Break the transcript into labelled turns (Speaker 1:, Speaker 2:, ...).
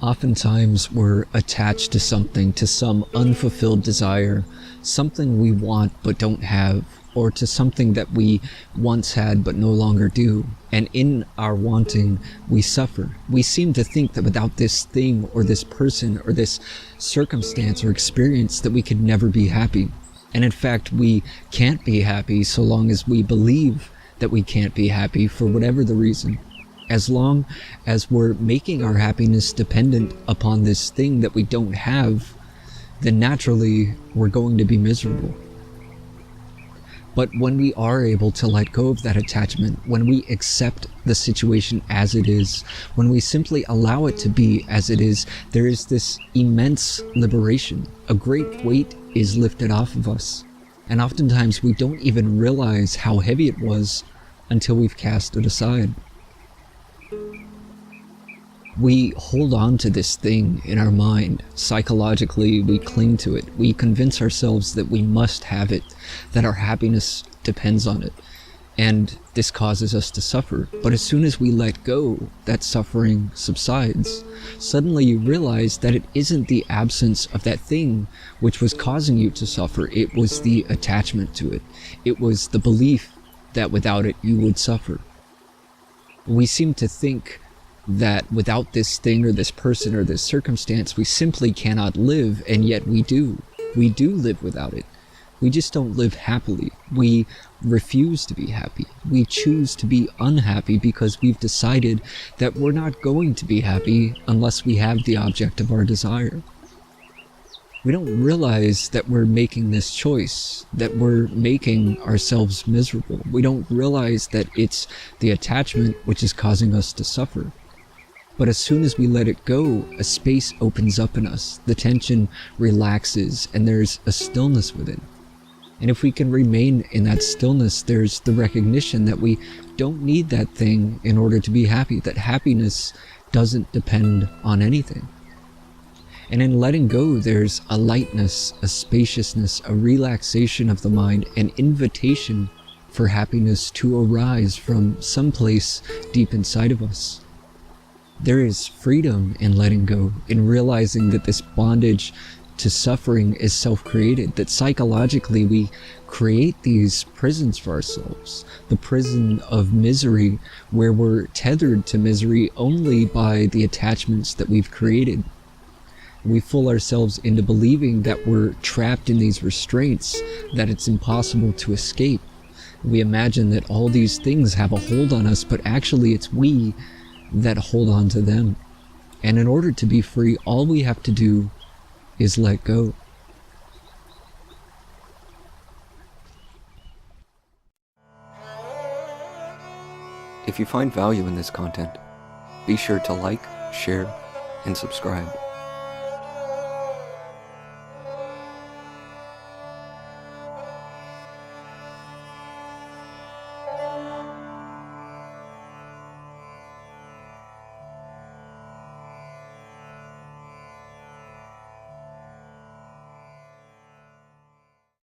Speaker 1: Oftentimes we're attached to something, to some unfulfilled desire, something we want but don't have, or to something that we once had but no longer do. And in our wanting, we suffer. We seem to think that without this thing or this person or this circumstance or experience that we could never be happy. And in fact, we can't be happy so long as we believe that we can't be happy for whatever the reason. As long as we're making our happiness dependent upon this thing that we don't have, then naturally we're going to be miserable. But when we are able to let go of that attachment, when we accept the situation as it is, when we simply allow it to be as it is, there is this immense liberation. A great weight is lifted off of us. And oftentimes we don't even realize how heavy it was until we've cast it aside. We hold on to this thing in our mind. Psychologically, we cling to it. We convince ourselves that we must have it, that our happiness depends on it. And this causes us to suffer. But as soon as we let go, that suffering subsides. Suddenly you realize that it isn't the absence of that thing which was causing you to suffer. It was the attachment to it. It was the belief that without it you would suffer. We seem to think that without this thing or this person or this circumstance, we simply cannot live, and yet we do. We do live without it. We just don't live happily. We refuse to be happy. We choose to be unhappy because we've decided that we're not going to be happy unless we have the object of our desire. We don't realize that we're making this choice, that we're making ourselves miserable. We don't realize that it's the attachment which is causing us to suffer. But as soon as we let it go, a space opens up in us, the tension relaxes, and there's a stillness within. And if we can remain in that stillness, there's the recognition that we don't need that thing in order to be happy, that happiness doesn't depend on anything. And in letting go, there's a lightness, a spaciousness, a relaxation of the mind, an invitation for happiness to arise from someplace deep inside of us. There is freedom in letting go, in realizing that this bondage to suffering is self-created, that psychologically we create these prisons for ourselves, the prison of misery where we're tethered to misery only by the attachments that we've created. We fool ourselves into believing that we're trapped in these restraints, that it's impossible to escape. We imagine that all these things have a hold on us, but actually it's we that hold on to them. And in order to be free, all we have to do is let go. If you find value in this content, be sure to like, share, and subscribe.